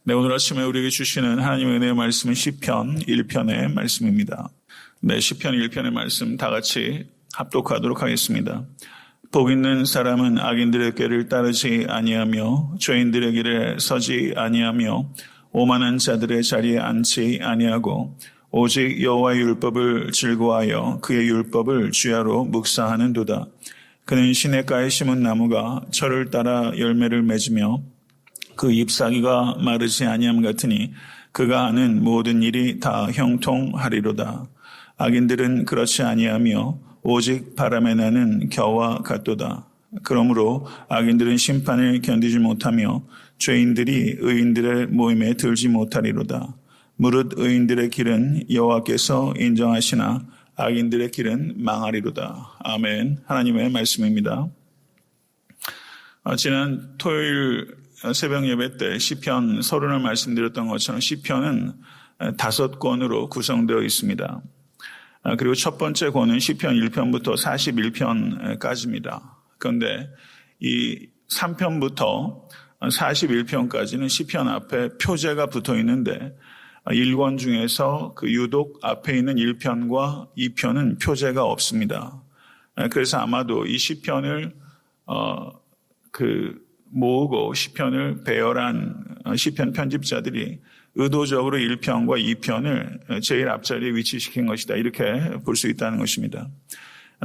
네, 오늘 아침에 우리에게 주시는 하나님의 은혜의 말씀은 시편 1편의 말씀입니다. 네, 시편 1편의 말씀 다 같이 합독하도록 하겠습니다. 복 있는 사람은 악인들의 꾀를 따르지 아니하며 죄인들의 길에 서지 아니하며 오만한 자들의 자리에 앉지 아니하고 오직 여호와의 율법을 즐거워하여 그의 율법을 주야로 묵상하는도다. 그는 시냇가에 심은 나무가 철을 따라 열매를 맺으며 그 잎사귀가 마르지 아니함 같으니 그가 하는 모든 일이 다 형통하리로다. 악인들은 그렇지 아니하며 오직 바람에 나는 겨와 같도다. 그러므로 악인들은 심판을 견디지 못하며 죄인들이 의인들의 모임에 들지 못하리로다. 무릇 의인들의 길은 여호와께서 인정하시나 악인들의 길은 망하리로다. 아멘. 하나님의 말씀입니다. 지난 토요일 새벽 예배 때 시편 서론을 말씀드렸던 것처럼 시편은 5권으로 구성되어 있습니다. 그리고 첫 번째 권은 시편 1편부터 41편까지입니다. 그런데 이 3편부터 41편까지는 시편 앞에 표제가 붙어 있는데 1권 중에서 그 유독 앞에 있는 1편과 2편은 표제가 없습니다. 그래서 아마도 이 시편을 모으고 시편을 배열한 시편 편집자들이 의도적으로 1편과 2편을 제일 앞자리에 위치시킨 것이다. 이렇게 볼 수 있다는 것입니다.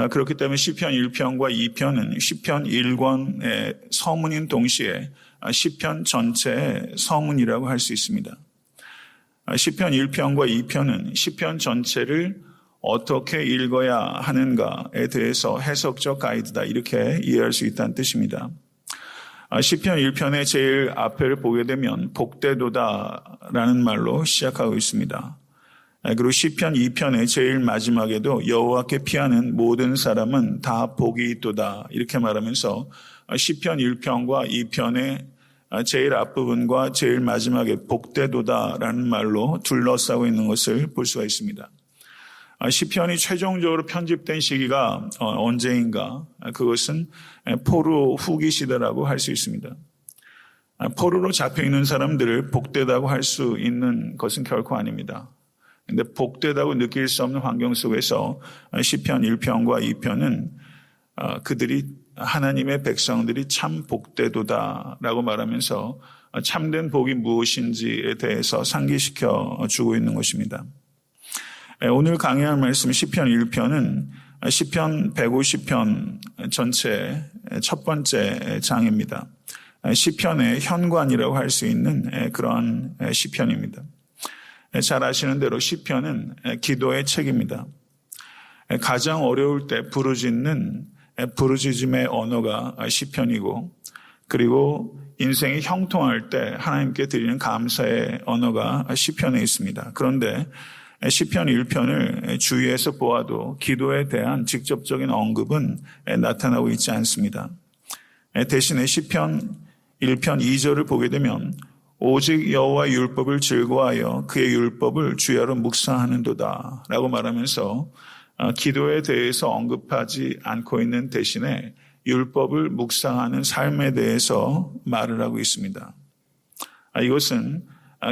그렇기 때문에 시편 1편과 2편은 시편 1권의 서문인 동시에 시편 전체의 서문이라고 할 수 있습니다. 시편 1편과 2편은 시편 전체를 어떻게 읽어야 하는가에 대해서 해석적 가이드다. 이렇게 이해할 수 있다는 뜻입니다. 시편 1편의 제일 앞에를 보게 되면 복되도다라는 말로 시작하고 있습니다. 그리고 시편 2편의 제일 마지막에도 여호와께 피하는 모든 사람은 다 복이 있도다 이렇게 말하면서 시편 1편과 2편의 제일 앞부분과 제일 마지막에 복되도다라는 말로 둘러싸고 있는 것을 볼 수가 있습니다. 시편이 최종적으로 편집된 시기가 언제인가? 그것은 포로 후기 시대라고 할 수 있습니다. 포로로 잡혀있는 사람들을 복되다고 할 수 있는 것은 결코 아닙니다. 그런데 복되다고 느낄 수 없는 환경 속에서 시편 1편과 2편은 그들이 하나님의 백성들이 참 복되도다라고 말하면서 참된 복이 무엇인지에 대해서 상기시켜 주고 있는 것입니다. 오늘 강의할 말씀 시편 1편은 시편 150편 전체 첫 번째 장입니다. 시편의 현관이라고 할 수 있는 그런 시편입니다. 잘 아시는 대로 시편은 기도의 책입니다. 가장 어려울 때 부르짖는 부르짖음의 언어가 시편이고 그리고 인생이 형통할 때 하나님께 드리는 감사의 언어가 시편에 있습니다. 그런데 시편 1편을 주위에서 보아도 기도에 대한 직접적인 언급은 나타나고 있지 않습니다. 대신에 시편 1편 2절을 보게 되면 오직 여호와의 율법을 즐거워하여 그의 율법을 주야로 묵상하는도다 라고 말하면서 기도에 대해서 언급하지 않고 있는 대신에 율법을 묵상하는 삶에 대해서 말을 하고 있습니다. 이것은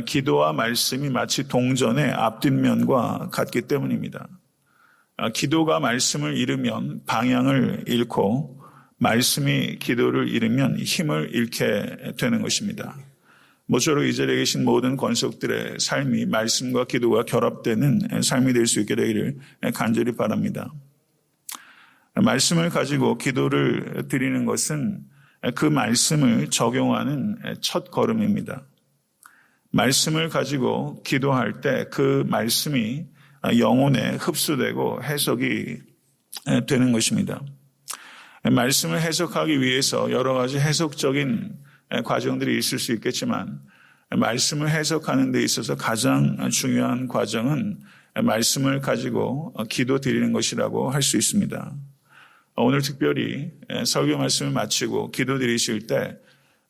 기도와 말씀이 마치 동전의 앞뒷면과 같기 때문입니다. 기도가 말씀을 잃으면 방향을 잃고 말씀이 기도를 잃으면 힘을 잃게 되는 것입니다. 모쪼록 이 자리에 계신 모든 권속들의 삶이 말씀과 기도가 결합되는 삶이 될 수 있게 되기를 간절히 바랍니다. 말씀을 가지고 기도를 드리는 것은 그 말씀을 적용하는 첫 걸음입니다. 말씀을 가지고 기도할 때 그 말씀이 영혼에 흡수되고 해석이 되는 것입니다. 말씀을 해석하기 위해서 여러 가지 해석적인 과정들이 있을 수 있겠지만 말씀을 해석하는 데 있어서 가장 중요한 과정은 말씀을 가지고 기도 드리는 것이라고 할 수 있습니다. 오늘 특별히 설교 말씀을 마치고 기도 드리실 때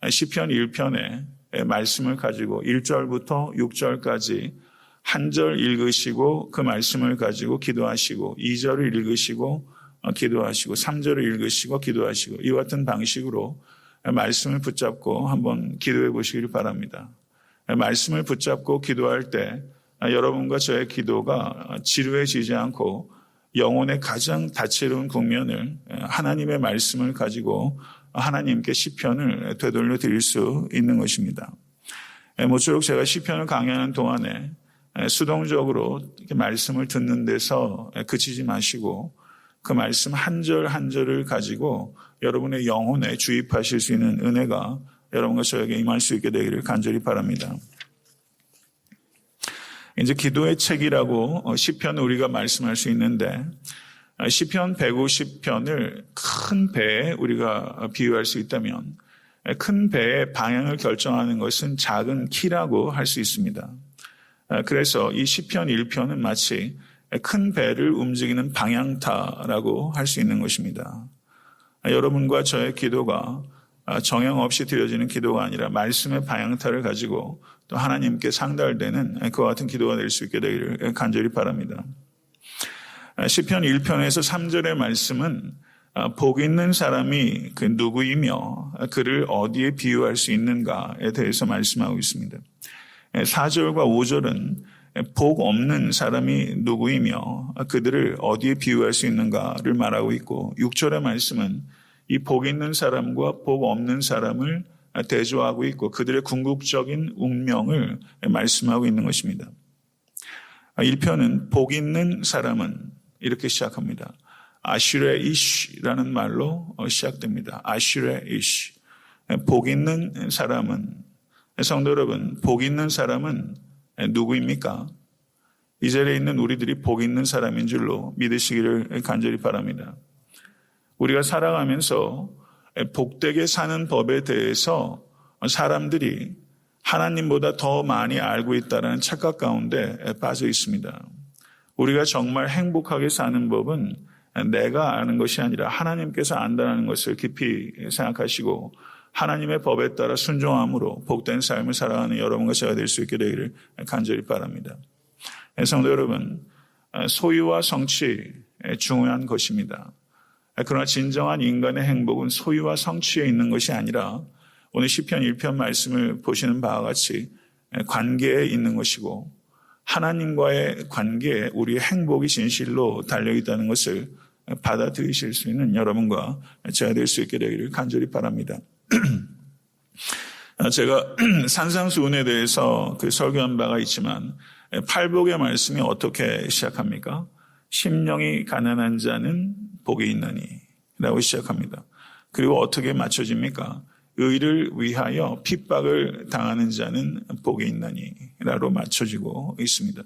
시편 1편에 말씀을 가지고 1절부터 6절까지 한 절 읽으시고 그 말씀을 가지고 기도하시고 2절을 읽으시고 기도하시고 3절을 읽으시고 기도하시고 이와 같은 방식으로 말씀을 붙잡고 한번 기도해 보시기를 바랍니다. 말씀을 붙잡고 기도할 때 여러분과 저의 기도가 지루해지지 않고 영혼의 가장 다채로운 국면을 하나님의 말씀을 가지고 하나님께 시편을 되돌려 드릴 수 있는 것입니다. 모쪼록 제가 시편을 강의하는 동안에 수동적으로 이렇게 말씀을 듣는 데서 그치지 마시고 그 말씀 한 절 한 절을 가지고 여러분의 영혼에 주입하실 수 있는 은혜가 여러분과 저에게 임할 수 있게 되기를 간절히 바랍니다. 이제 기도의 책이라고 시편을 우리가 말씀할 수 있는데 시편 150편을 큰 배에 우리가 비유할 수 있다면 큰 배의 방향을 결정하는 것은 작은 키라고 할 수 있습니다. 그래서 이 시편 1편은 마치 큰 배를 움직이는 방향타라고 할 수 있는 것입니다. 여러분과 저의 기도가 정형 없이 드려지는 기도가 아니라 말씀의 방향타를 가지고 또 하나님께 상달되는 그와 같은 기도가 될 수 있게 되기를 간절히 바랍니다. 시편 1편에서 3절의 말씀은 복 있는 사람이 그 누구이며 그를 어디에 비유할 수 있는가에 대해서 말씀하고 있습니다. 4절과 5절은 복 없는 사람이 누구이며 그들을 어디에 비유할 수 있는가를 말하고 있고 6절의 말씀은 이 복 있는 사람과 복 없는 사람을 대조하고 있고 그들의 궁극적인 운명을 말씀하고 있는 것입니다. 1편은 복 있는 사람은 이렇게 시작합니다. 아슈레 이시라는 말로 시작됩니다. 아슈레 이시. 복 있는 사람은, 성도 여러분, 복 있는 사람은 누구입니까? 이 자리에 있는 우리들이 복 있는 사람인 줄로 믿으시기를 간절히 바랍니다. 우리가 살아가면서 복되게 사는 법에 대해서 사람들이 하나님보다 더 많이 알고 있다는 착각 가운데 빠져 있습니다. 우리가 정말 행복하게 사는 법은 내가 아는 것이 아니라 하나님께서 안다는 것을 깊이 생각하시고 하나님의 법에 따라 순종함으로 복된 삶을 살아가는 여러분과 제가 될 수 있게 되기를 간절히 바랍니다. 성도 여러분, 소유와 성취 중요한 것입니다. 그러나 진정한 인간의 행복은 소유와 성취에 있는 것이 아니라 오늘 시편 1편 말씀을 보시는 바와 같이 관계에 있는 것이고 하나님과의 관계에 우리의 행복이 진실로 달려있다는 것을 받아들이실 수 있는 여러분과 제가 될 수 있게 되기를 간절히 바랍니다. 제가 산상수훈에 대해서 설교한 바가 있지만 팔복의 말씀이 어떻게 시작합니까? 심령이 가난한 자는 복이 있나니 라고 시작합니다. 그리고 어떻게 맞춰집니까? 의를 위하여 핍박을 당하는 자는 복이 있나니 라로 맞춰지고 있습니다.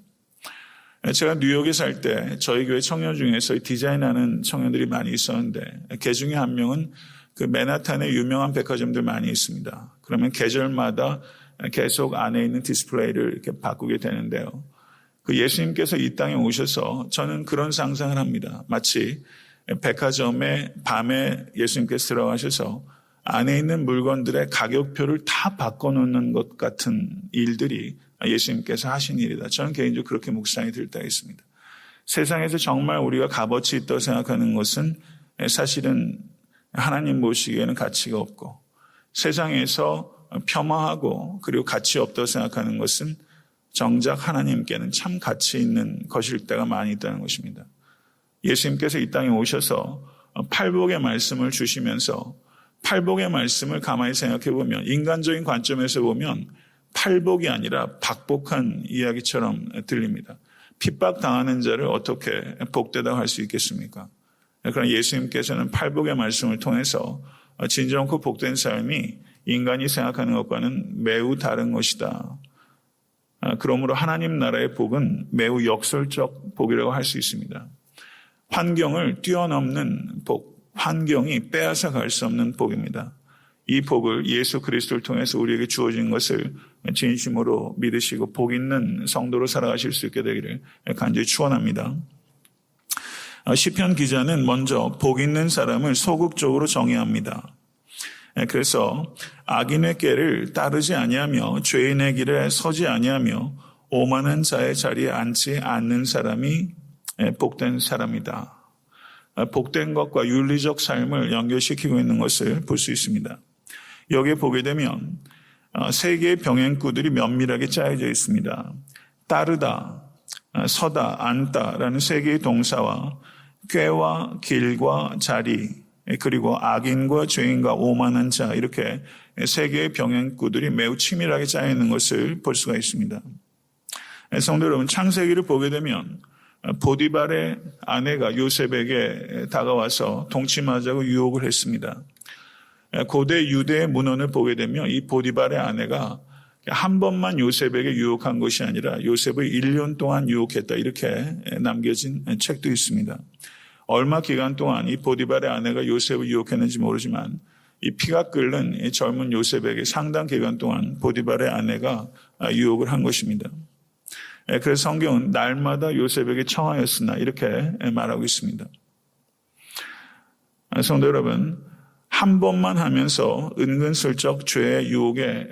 제가 뉴욕에 살 때 저희 교회 청년 중에서 디자인하는 청년들이 많이 있었는데 그 중에 한 명은 그 맨하탄에 유명한 백화점들 많이 있습니다. 그러면 계절마다 계속 안에 있는 디스플레이를 이렇게 바꾸게 되는데요. 그 예수님께서 이 땅에 오셔서 저는 그런 상상을 합니다. 마치 백화점에 밤에 예수님께서 들어가셔서 안에 있는 물건들의 가격표를 다 바꿔놓는 것 같은 일들이 예수님께서 하신 일이다. 저는 개인적으로 그렇게 묵상이 들 때가 있습니다. 세상에서 정말 우리가 값어치 있다고 생각하는 것은 사실은 하나님 보시기에는 가치가 없고 세상에서 폄하하고 그리고 가치 없다고 생각하는 것은 정작 하나님께는 참 가치 있는 것일 때가 많이 있다는 것입니다. 예수님께서 이 땅에 오셔서 팔복의 말씀을 주시면서 팔복의 말씀을 가만히 생각해 보면 인간적인 관점에서 보면 팔복이 아니라 박복한 이야기처럼 들립니다. 핍박당하는 자를 어떻게 복되다고 할 수 있겠습니까? 그러나 예수님께서는 팔복의 말씀을 통해서 진정코 복된 삶이 인간이 생각하는 것과는 매우 다른 것이다. 그러므로 하나님 나라의 복은 매우 역설적 복이라고 할 수 있습니다. 환경을 뛰어넘는 복, 환경이 빼앗아 갈 수 없는 복입니다. 이 복을 예수 그리스도를 통해서 우리에게 주어진 것을 진심으로 믿으시고 복 있는 성도로 살아가실 수 있게 되기를 간절히 축원합니다. 시편 기자는 먼저 복 있는 사람을 소극적으로 정의합니다. 그래서 악인의 꾀를 따르지 아니하며 죄인의 길에 서지 아니하며 오만한 자의 자리에 앉지 않는 사람이 복된 사람이다. 복된 것과 윤리적 삶을 연결시키고 있는 것을 볼 수 있습니다. 여기에 보게 되면 세 개의 병행구들이 면밀하게 짜여져 있습니다. 따르다, 서다, 앉다라는 세 개의 동사와 꾀와 길과 자리, 그리고 악인과 죄인과 오만한 자, 이렇게 세 개의 병행구들이 매우 치밀하게 짜여 있는 것을 볼 수가 있습니다. 성도 여러분, 창세기를 보게 되면 보디발의 아내가 요셉에게 다가와서 동침하자고 유혹을 했습니다. 고대 유대의 문헌을 보게 되면 이 보디발의 아내가 한 번만 요셉에게 유혹한 것이 아니라 요셉을 1년 동안 유혹했다, 이렇게 남겨진 책도 있습니다. 얼마 기간 동안 이 보디발의 아내가 요셉을 유혹했는지 모르지만 이 피가 끓는 이 젊은 요셉에게 상당 기간 동안 보디발의 아내가 유혹을 한 것입니다. 그래서 성경은 날마다 요셉에게 청하였으나 이렇게 말하고 있습니다. 성도 여러분, 한 번만 하면서 은근슬쩍 죄의 유혹에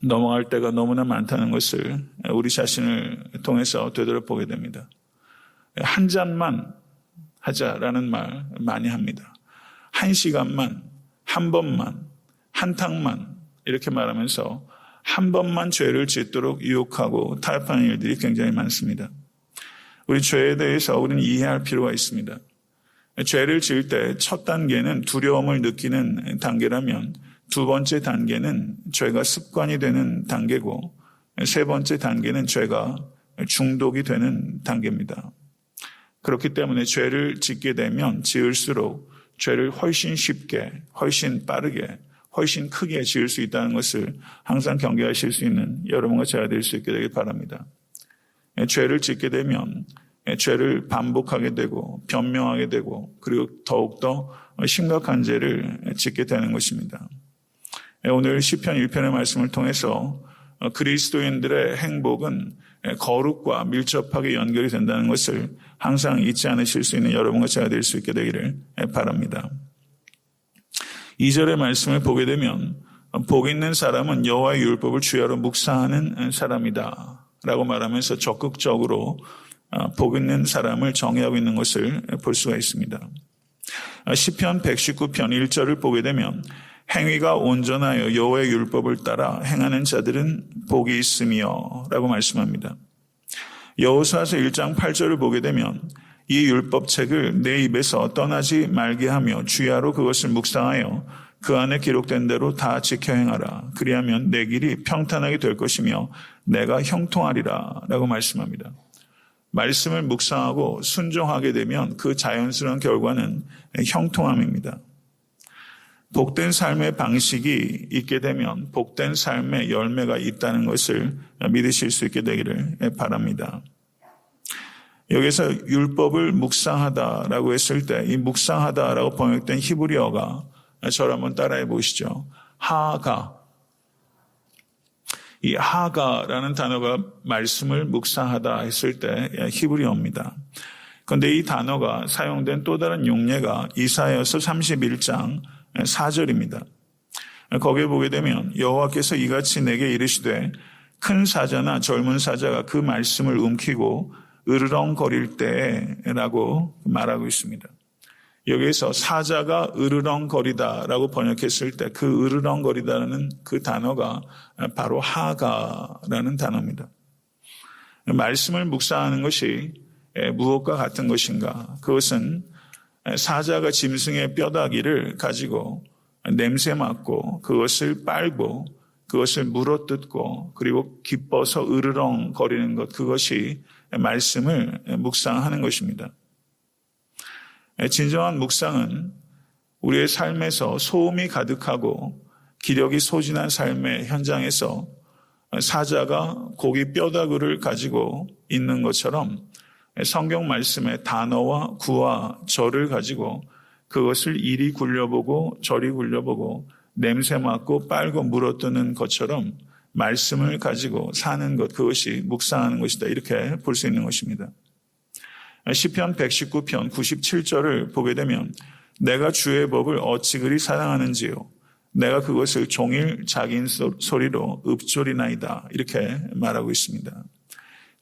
넘어갈 때가 너무나 많다는 것을 우리 자신을 통해서 되돌아보게 됩니다. 한 잔만 하자라는 말 많이 합니다. 한 시간만, 한 번만, 한 탕만 이렇게 말하면서 한 번만 죄를 짓도록 유혹하고 타협하는 일들이 굉장히 많습니다. 우리 죄에 대해서 우리는 이해할 필요가 있습니다. 죄를 지을 때 첫 단계는 두려움을 느끼는 단계라면 두 번째 단계는 죄가 습관이 되는 단계고 세 번째 단계는 죄가 중독이 되는 단계입니다. 그렇기 때문에 죄를 짓게 되면 지을수록 죄를 훨씬 쉽게, 훨씬 빠르게, 훨씬 크게 지을 수 있다는 것을 항상 경계하실 수 있는 여러분과 제가 될 수 있게 되길 바랍니다. 죄를 짓게 되면 죄를 반복하게 되고 변명하게 되고 그리고 더욱더 심각한 죄를 짓게 되는 것입니다. 오늘 시편 1편의 말씀을 통해서 그리스도인들의 행복은 거룩과 밀접하게 연결이 된다는 것을 항상 잊지 않으실 수 있는 여러분과 제가 될 수 있게 되기를 바랍니다. 2절의 말씀을 보게 되면 복 있는 사람은 여호와의 율법을 주야로 묵상하는 사람이다 라고 말하면서 적극적으로 복 있는 사람을 정의하고 있는 것을 볼 수가 있습니다. 시편 119편 1절을 보게 되면 행위가 온전하여 여호와의 율법을 따라 행하는 자들은 복이 있으며 라고 말씀합니다. 여호수아서 1장 8절을 보게 되면 이 율법책을 내 입에서 떠나지 말게 하며 주야로 그것을 묵상하여 그 안에 기록된 대로 다 지켜 행하라. 그리하면 내 길이 평탄하게 될 것이며 내가 형통하리라 라고 말씀합니다. 말씀을 묵상하고 순종하게 되면 그 자연스러운 결과는 형통함입니다. 복된 삶의 방식이 있게 되면 복된 삶의 열매가 있다는 것을 믿으실 수 있게 되기를 바랍니다. 여기서 율법을 묵상하다라고 했을 때 이 묵상하다라고 번역된 히브리어가 저를 한번 따라해 보시죠. 하가. 이 하가라는 단어가 말씀을 묵상하다 했을 때 히브리어입니다. 그런데 이 단어가 사용된 또 다른 용례가 이사야서 31장 4절입니다. 거기에 보게 되면 여호와께서 이같이 내게 이르시되 큰 사자나 젊은 사자가 그 말씀을 움키고 으르렁거릴 때라고 말하고 있습니다. 여기에서 사자가 으르렁거리다라고 번역했을 때 그 으르렁거리다라는 그 단어가 바로 하가라는 단어입니다. 말씀을 묵상하는 것이 무엇과 같은 것인가? 그것은 사자가 짐승의 뼈다귀를 가지고 냄새 맡고 그것을 빨고 그것을 물어뜯고 그리고 기뻐서 으르렁거리는 것, 그것이 말씀을 묵상하는 것입니다. 진정한 묵상은 우리의 삶에서 소음이 가득하고 기력이 소진한 삶의 현장에서 사자가 고기 뼈다귀를 가지고 있는 것처럼 성경 말씀의 단어와 구와 절을 가지고 그것을 이리 굴려보고 저리 굴려보고 냄새 맡고 빨고 물어뜯는 것처럼 말씀을 가지고 사는 것, 그것이 묵상하는 것이다, 이렇게 볼 수 있는 것입니다. 시편 119편 97절을 보게 되면 내가 주의 법을 어찌 그리 사랑하는지요 내가 그것을 종일 작은 소리로 읊조리나이다, 이렇게 말하고 있습니다.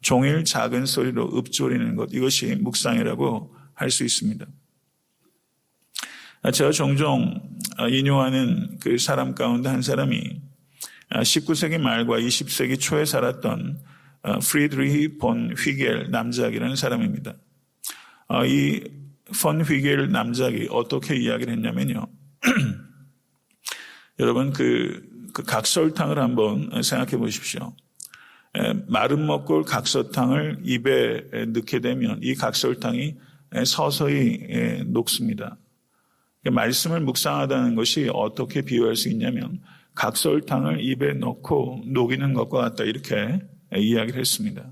종일 작은 소리로 읊조리는 것, 이것이 묵상이라고 할 수 있습니다. 제가 종종 인용하는 그 사람 가운데 한 사람이 19세기 말과 20세기 초에 살았던 프리드리히 본 휘겔 남작이라는 사람입니다. 이 폰 휘겔 남작이 어떻게 이야기를 했냐면요. 여러분 그 각설탕을 한번 생각해 보십시오. 마른 먹골 각설탕을 입에 넣게 되면 이 각설탕이 서서히 녹습니다. 말씀을 묵상하다는 것이 어떻게 비유할 수 있냐면 각설탕을 입에 넣고 녹이는 것과 같다 이렇게 이야기를 했습니다.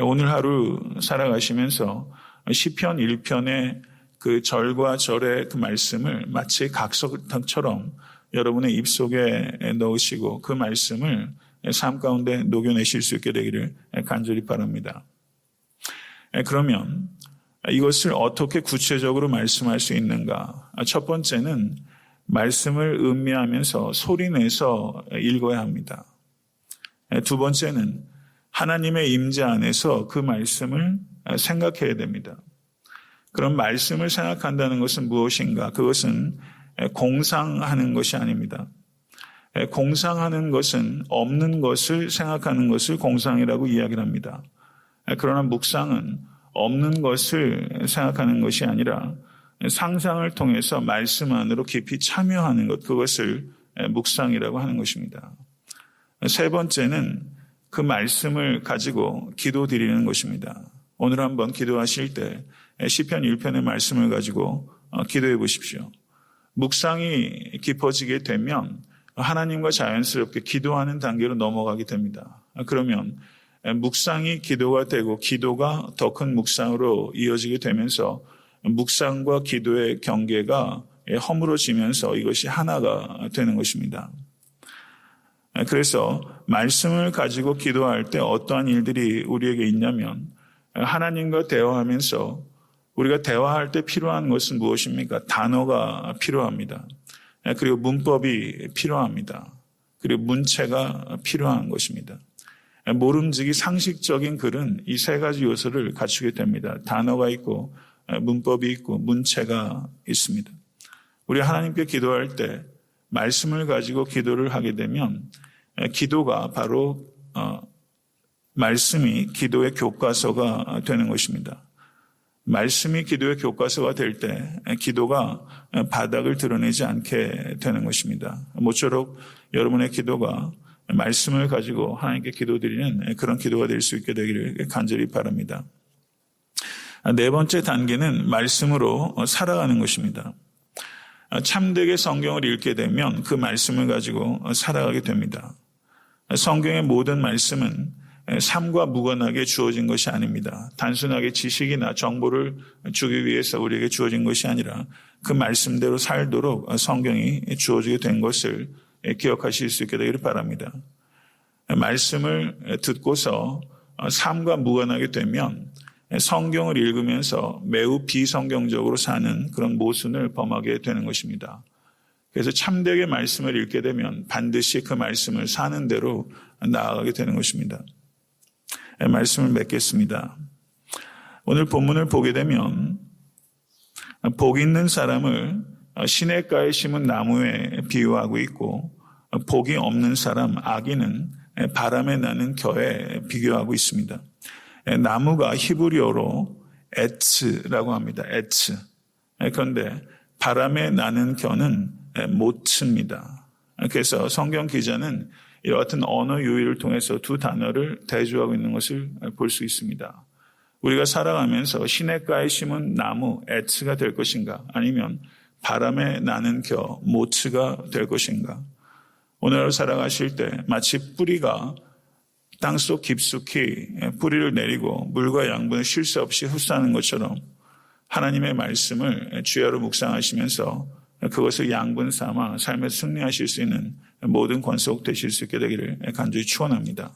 오늘 하루 살아가시면서 시편 1편의 그 절과 절의 그 말씀을 마치 각설탕처럼 여러분의 입속에 넣으시고 그 말씀을 삶 가운데 녹여내실 수 있게 되기를 간절히 바랍니다. 그러면 이것을 어떻게 구체적으로 말씀할 수 있는가? 첫 번째는 말씀을 음미하면서 소리내서 읽어야 합니다. 두 번째는 하나님의 임재 안에서 그 말씀을 생각해야 됩니다. 그럼 말씀을 생각한다는 것은 무엇인가? 그것은 공상하는 것이 아닙니다. 공상하는 것은 없는 것을 생각하는 것을 공상이라고 이야기를 합니다. 그러나 묵상은 없는 것을 생각하는 것이 아니라 상상을 통해서 말씀 안으로 깊이 참여하는 것, 그것을 묵상이라고 하는 것입니다. 세 번째는 그 말씀을 가지고 기도 드리는 것입니다. 오늘 한번 기도하실 때 시편 1편의 말씀을 가지고 기도해 보십시오. 묵상이 깊어지게 되면 하나님과 자연스럽게 기도하는 단계로 넘어가게 됩니다. 그러면 묵상이 기도가 되고 기도가 더 큰 묵상으로 이어지게 되면서 묵상과 기도의 경계가 허물어지면서 이것이 하나가 되는 것입니다. 그래서 말씀을 가지고 기도할 때 어떠한 일들이 우리에게 있냐면 하나님과 대화하면서 우리가 대화할 때 필요한 것은 무엇입니까? 단어가 필요합니다. 그리고 문법이 필요합니다. 그리고 문체가 필요한 것입니다. 모름지기 상식적인 글은 이 세 가지 요소를 갖추게 됩니다. 단어가 있고 문법이 있고 문체가 있습니다. 우리 하나님께 기도할 때 말씀을 가지고 기도를 하게 되면 기도가 바로 말씀이 기도의 교과서가 되는 것입니다. 말씀이 기도의 교과서가 될 때 기도가 바닥을 드러내지 않게 되는 것입니다. 모쪼록 여러분의 기도가 말씀을 가지고 하나님께 기도드리는 그런 기도가 될 수 있게 되기를 간절히 바랍니다. 네 번째 단계는 말씀으로 살아가는 것입니다. 참되게 성경을 읽게 되면 그 말씀을 가지고 살아가게 됩니다. 성경의 모든 말씀은 삶과 무관하게 주어진 것이 아닙니다. 단순하게 지식이나 정보를 주기 위해서 우리에게 주어진 것이 아니라 그 말씀대로 살도록 성경이 주어지게 된 것을 기억하실 수 있게 되기를 바랍니다. 말씀을 듣고서 삶과 무관하게 되면 성경을 읽으면서 매우 비성경적으로 사는 그런 모순을 범하게 되는 것입니다. 그래서 참되게 말씀을 읽게 되면 반드시 그 말씀을 사는 대로 나아가게 되는 것입니다. 말씀을 맺겠습니다. 오늘 본문을 보게 되면 복 있는 사람을 시냇가에 심은 나무에 비유하고 있고 복이 없는 사람 아기는 바람에 나는 겨에 비교하고 있습니다. 나무가 히브리어로 에츠라고 합니다. 에츠. 그런데 바람에 나는 겨는 모츠입니다. 그래서 성경 기자는 이와 같은 언어 유희를 통해서 두 단어를 대조하고 있는 것을 볼 수 있습니다. 우리가 살아가면서 시냇가에 심은 나무 에츠가 될 것인가 아니면 바람에 나는 겨 모츠가 될 것인가. 오늘 하루 살아가실 때 마치 뿌리가 땅속 깊숙이 뿌리를 내리고 물과 양분을 쉴 새 없이 흡수하는 것처럼 하나님의 말씀을 주야로 묵상하시면서 그것을 양분 삼아 삶에서 승리하실 수 있는 모든 권속 되실 수 있게 되기를 간절히 축원합니다.